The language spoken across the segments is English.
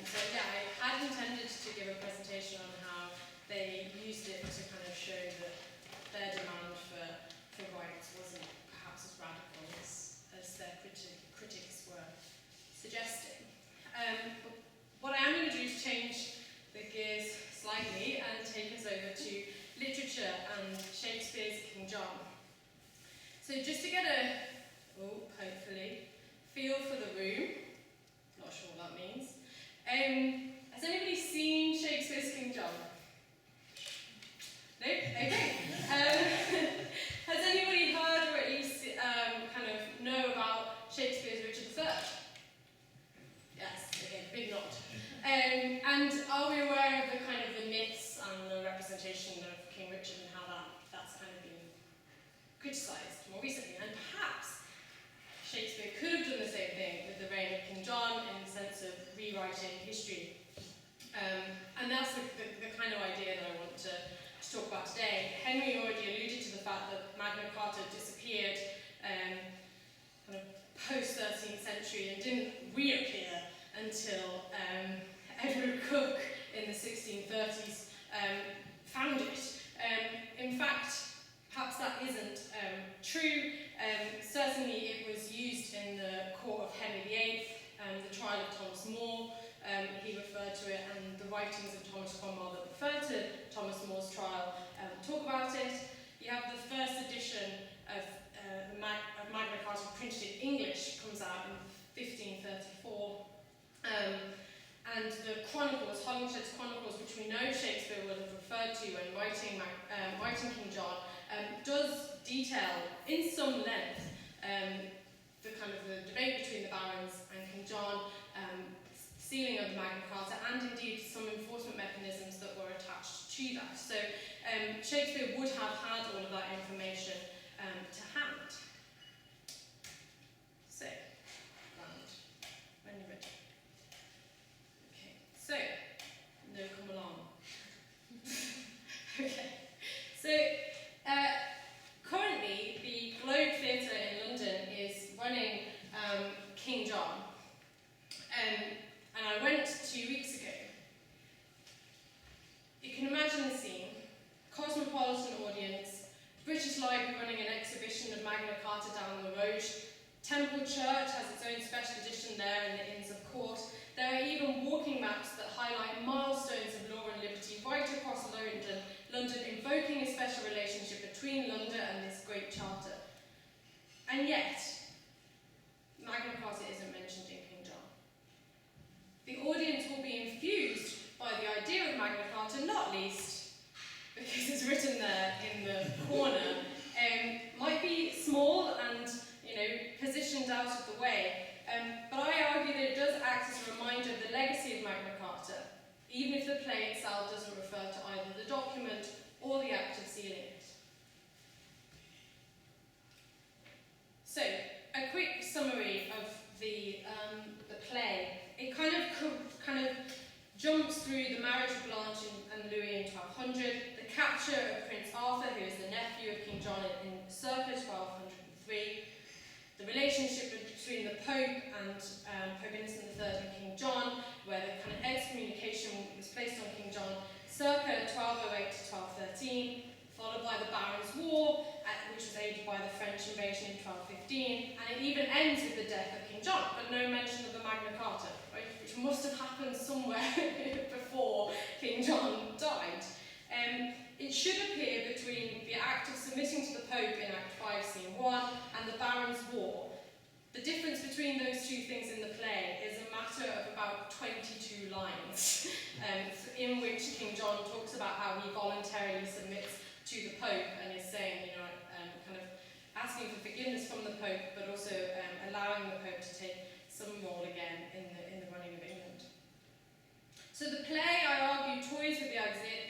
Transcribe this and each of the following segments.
So yeah, I had intended to give a presentation on how they used it to kind of show that their demand for rights wasn't perhaps as radical as their critics were suggesting. What I am going to do is change the gears slightly and take us over to literature and Shakespeare's King John. So just to get hopefully, feel for the room, not sure what that means. Has anybody seen Shakespeare's King John? No? Okay. Has anybody heard or at least kind of know about Shakespeare's Richard III? Yes, again, big nod. And are we aware of the kind of the myths and the representation of King Richard and how that's kind of been criticised more recently? And perhaps Shakespeare could have done the same thing with the reign of King John in the sense of rewriting history. And that's the kind of idea that I want to talk about today. Henry already alluded to the fact that Magna Carta disappeared kind of post-13th century and didn't reappear until Edward Coke in the 1630s found it. In fact, perhaps that isn't true. Certainly it was used in the court of Henry VIII, the trial of Thomas More, he referred to it, and the writings of Thomas Cromwell that refer to Thomas More's trial talk about it. You have the first edition of Magna Carta printed in English, comes out in 1534. And the Chronicles, Holinshed's Chronicles, which we know Shakespeare would have referred to when writing King John, does detail in some length the kind of the debate between the barons and King John, sealing of the Magna Carta, and indeed some enforcement mechanisms that were attached to that. So Shakespeare would have had all of that information to hand. So, when you're ready. Okay, so, no, come along. Okay, so currently the Globe Theatre in London is running King John. And I went 2 weeks ago. You can imagine the scene. Cosmopolitan audience, British Library running an exhibition of Magna Carta down the road, Temple Church has its own special edition there in the Inns of Court. There are even walking maps that highlight milestones of law and liberty right across London, invoking a special relationship between London and this great charter. And yet, Magna Carta isn't mentioned in King John. The audience will be infused by the idea of Magna Carta, not least because it's written there in the corner. Might be small and positioned out of the way, but I argue that it does act as a reminder of the legacy of Magna Carta, even if the play itself doesn't refer to either the document or the act of sealing it. So, a quick summary of the play. It kind of jumps through the marriage of Blanche and Louis in 1200, the capture of Prince Arthur, who is the nephew of King John in circa 1203, the relationship between the Pope and Pope Innocent III and King John, where the kind of excommunication was placed on King John circa 1208 to 1213, followed by the Barons' War, which was aided by the French invasion in 1215, and it even ends with the death of King John, but no mention of the Magna Carta, right, which must have happened somewhere before King John died. It should appear between the act of submitting to the Pope in Act 5, Scene 1, and the Barons' War. The difference between those two things in the play is a matter of about 22 lines, in which King John talks about how he voluntarily submits to the Pope and is saying, kind of asking for forgiveness from the Pope, but also allowing the Pope to take some role again in the running of England. So the play, I argue, toys with the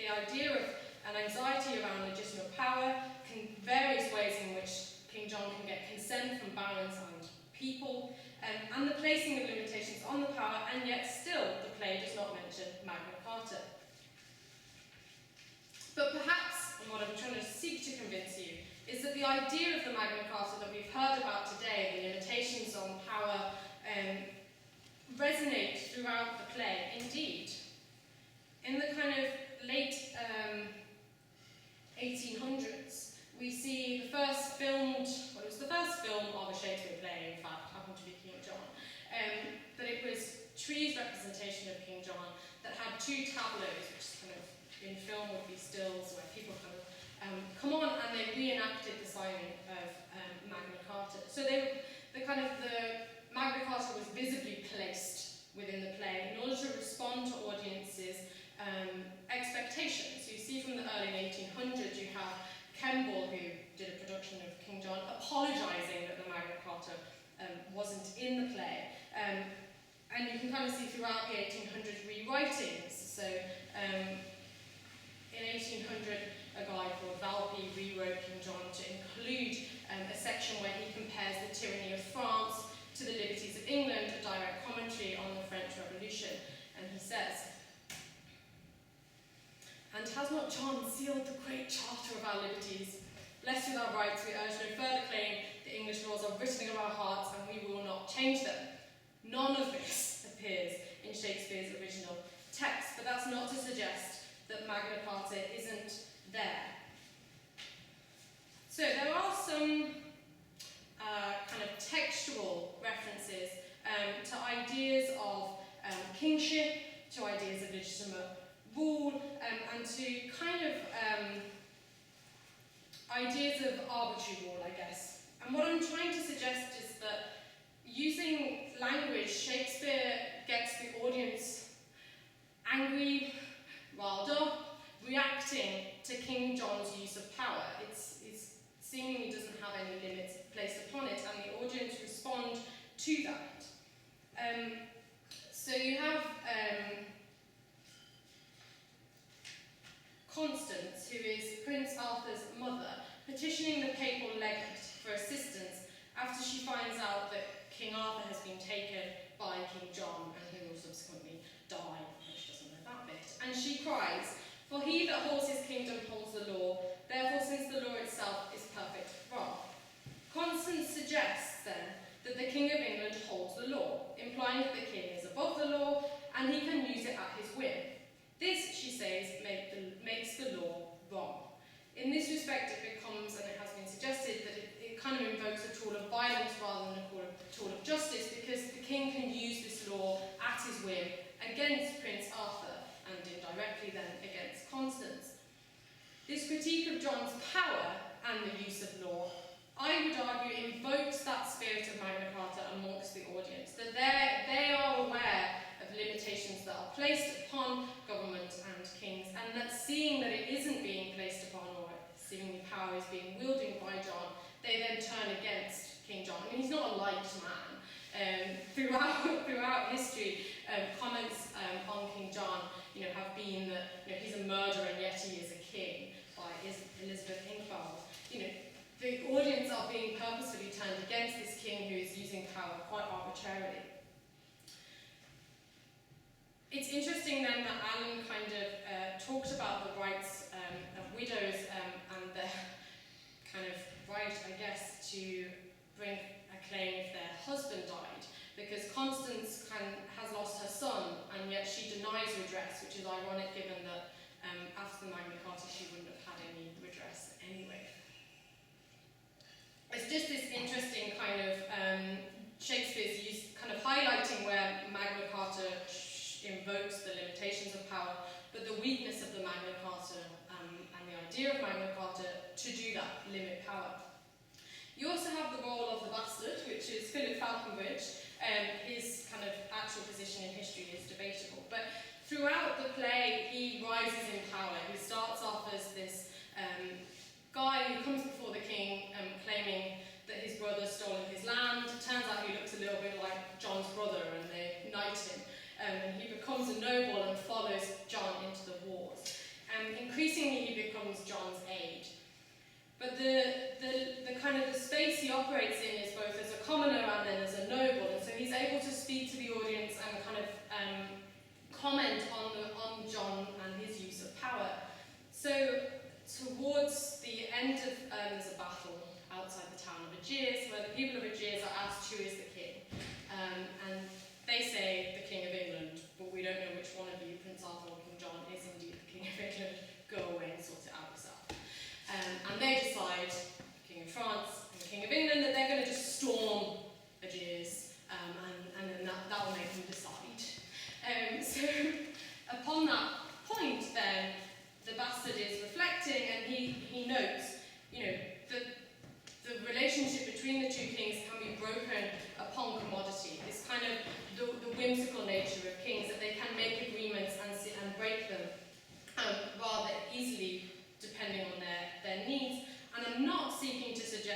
idea of an anxiety around legitimate power, various ways in which King John can get consent from barons and people, and the placing of limitations on the power, and yet still the play does not mention Magna Carta. But perhaps, and what I'm trying to seek to convince you, is that the idea of the Magna Carta that we've heard about today, the limitations on power, resonate throughout the play. Indeed, in the kind of late 1800s, we see the first filmed, well, it was the first film of a Shakespeare play, in fact, happened to be King John, but it was Tree's representation of King John that had two tableaus, which kind of in film would be stills where people kind of come on and they reenacted the signing of Magna Carta. So the Magna Carta was visibly placed within the play in order to respond to audiences' expectations. So you see from the early 1800s you have Kemble, who did a production of King John, apologising that the Magna Carta wasn't in the play. And you can kind of see throughout the 1800s rewritings. So in 1800, a guy called Valpy rewrote King John to include a section where he compares the tyranny of France to the liberties of England, a direct commentary on the French Revolution. And he says, "And has not John sealed the great charter of our liberties? Blessed with our rights, we urge no further claim. The English laws are written in our hearts, and we will not change them." None of this appears in Shakespeare's original text, but that's not to suggest that Magna Carta isn't there. So there are some kind of textual references to ideas of kingship, to ideas of legitimate rule, and to kind of ideas of arbitrary rule, I guess. And what I'm trying to suggest is that using language, Shakespeare gets the audience angry, riled up, reacting to King John's use of power. It seemingly doesn't have any limits placed upon it, and the audience respond to that. So you have Constance, who is Prince Arthur's mother, petitioning the papal legate for assistance after she finds out that King Arthur has been taken by King John and he will subsequently die, which doesn't know that bit. And she cries, "For he that holds his kingdom holds the law, therefore since the law itself is perfect wrong." Constance suggests then that the King of England holds the law, implying that the king is above the law and he can use it at his whim. This, she says, makes the law wrong. In this respect, it becomes, and it has been suggested, that it kind of invokes a tool of violence rather than a tool of justice, because the king can use this law at his whim against Prince Arthur, and indirectly then against Constance. This critique of John's power and the use of law, I would argue, invokes that spirit of Magna Carta amongst the audience, that they are aware of limitations that are placed upon government and kings, and that seeing that it isn't being placed upon, or seemingly power is being wielded by John, they then turn against King John. I mean, he's not a liked man. Throughout history, comments on King John, have been that he's a murderer and yet he is a king, by Elizabeth Inchbald. The audience are being purposefully turned against this king who is using power quite arbitrarily. It's interesting then that Alan kind of talked about the rights of widows and their kind of right, I guess, to bring a claim if their husband died, because Constance has lost her son and yet she denies redress, which is ironic given that after the Magna Carta she wouldn't have had any redress anyway. It's just this interesting kind of Shakespeare's use, kind of highlighting where Magna Carta invokes the limitations of power, but the weakness of the Magna Carta and the idea of Magna Carta to do that, limit power. You also have the role of the bastard, which is Philip Falconbridge. His kind of actual position in history is debatable, but throughout the play he rises in power. He starts off as this guy who comes before the king claiming that his brother's stolen his land. Turns out he looks a little bit like John's brother and they knight him. And he becomes a noble and follows John into the wars. Increasingly he becomes John's aide. But the kind of the space he operates in is both as a commoner and then as a noble, and so he's able to speak to the audience and kind of comment on John and his use of power. So towards the end of there's a battle outside the town of Aegiers, where the people of Aegiers are asked who is the king, and they say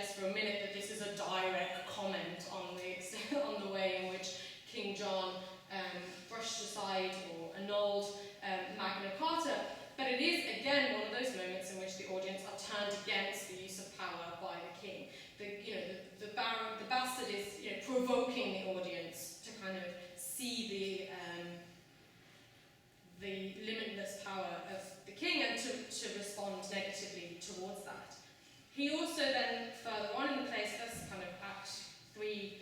suggest for a minute that this is a direct comment on the way in which King John brushed aside or annulled Magna Carta, but it is again one of those moments in which the audience are turned against the use of power by the king. The bastard is provoking the audience to kind of see the limitless power of the king and to respond negatively towards that. He also then, further on in the play, so that's kind of Act 3,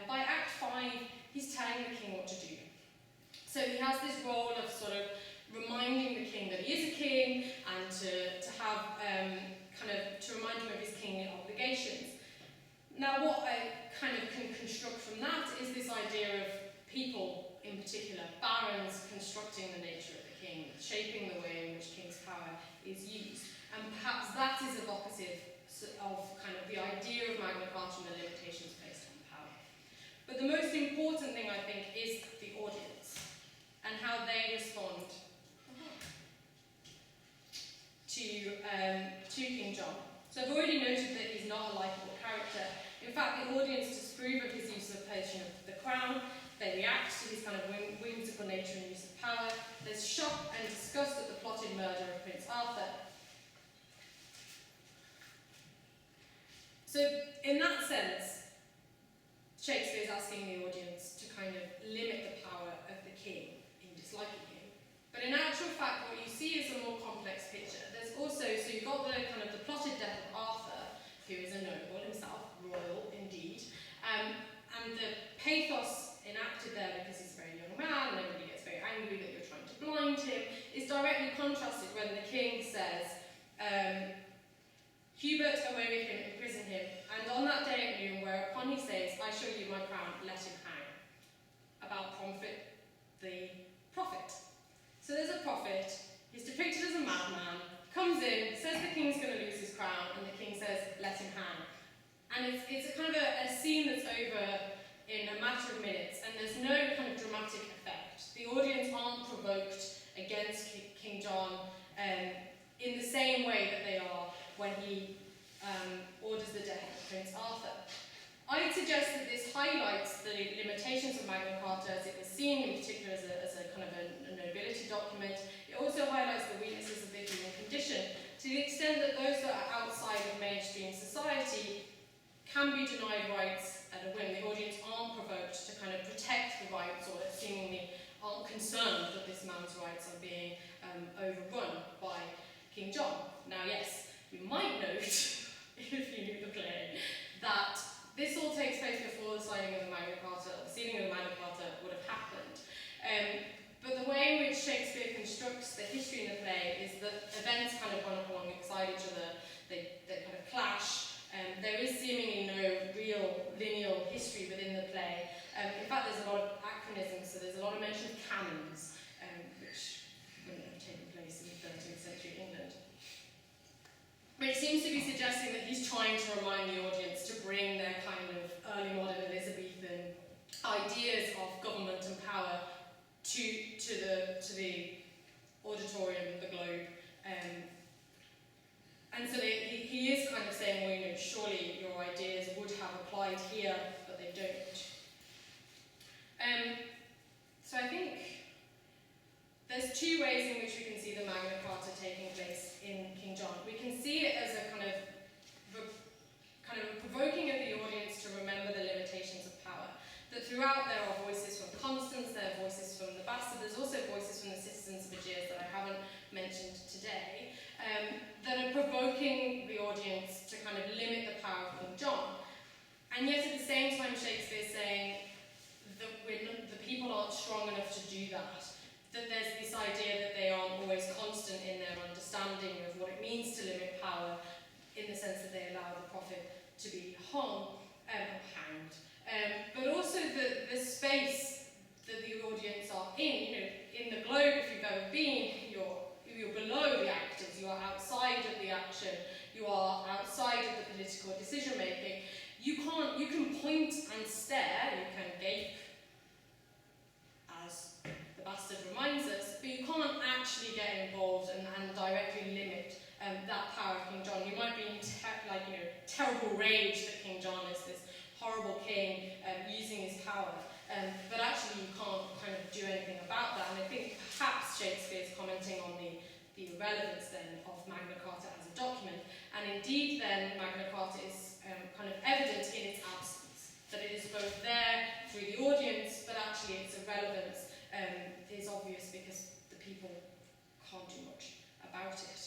by Act 5, he's telling the king what to do. So he has this role of sort of reminding the king that he is a king and to have to remind him of his kingly obligations. Now what I kind of can construct from that is this idea of people in particular, barons constructing the nature of the king, shaping the way in which king's power is used. And perhaps that is evocative of kind of the idea of Magna Carta and the limitations placed on power. But the most important thing, I think, is the audience and how they respond to King John. So I've already noted that he's not a likeable character. In fact, the audience disapprove of his usurpation of the crown. They react to his kind of whimsical nature and use of power. There's shock and disgust at the plotted murder of Prince Arthur. So in that sense, Shakespeare is asking the audience to kind of limit the power of the king in disliking him. But in actual fact, what you see is a more complex picture. There's also, so you've got the kind of the plotted death of Arthur, who is a noble himself, royal indeed, and the pathos enacted there, because he's a very young man and everybody gets very angry that you're trying to blind him, is directly contrasted when the king says, Hubert, away with him, imprison him, and on that day at noon, whereupon he says, I show you my crown, let him hang. About Pomfret the prophet. So there's a prophet, he's depicted as a madman, comes in, says the king's going to lose his crown, and the king says, let him hang. And it's a kind of a scene that's over in a matter of minutes, and there's no kind of dramatic effect. The audience aren't provoked against King John in the same way that they are when he orders the death of Prince Arthur. I'd suggest that this highlights the limitations of Magna Carta as it was seen, in particular as a kind of a nobility document. It also highlights the weaknesses of the human condition, to the extent that those that are outside of mainstream society can be denied rights at a whim. The audience aren't provoked to kind of protect the rights, or seemingly aren't concerned that this man's rights are being overrun by King John. Now yes, you might note, if you knew the play, that this all takes place before the signing of the Magna Carta, or the sealing of the Magna Carta would have happened. But the way in which Shakespeare constructs the history in the play is that events kind of run alongside each other, they kind of clash. There is seemingly no real lineal history within the play. In fact, there's a lot of anachronisms, so there's a lot of mention of canons, which wouldn't have taken place in 13th century England. But it seems to be suggesting that he's trying to remind the audience to bring their kind of early modern Elizabethan ideas of government and power to the auditorium, the globe. And so he is kind of saying, well, surely your ideas would have applied here, but they don't. So I think there's two ways in which we can see the Magna Carta taking place in King John. We can see it as a kind of provoking of the audience to remember the limitations of power. That throughout there are voices from Constance, there are voices from the bastard, there's also voices from the citizens of Aegeus that I haven't mentioned today, that are provoking the audience to kind of limit the power of King John. And yet at the same time Shakespeare's saying that the people aren't strong enough to do that. That there's this idea that they aren't always constant in their understanding of what it means to limit power, in the sense that they allow the prophet to be hung or hanged. But also the space that the audience are in. In the globe, if you've ever been, you're below the actors, you are outside of the action, you are outside of the political decision making. You can point and stare, you can gape, as the bastard reminds us, but you can't actually get involved and directly limit that power of King John. You might be terrible rage that King John is this horrible king using his power. But actually you can't kind of do anything about that. And I think perhaps Shakespeare's commenting on the irrelevance then of Magna Carta as a document. And indeed then Magna Carta is kind of evident in its absence. That it is both there through the audience, but actually its irrelevance is obvious because the people can't do much about it.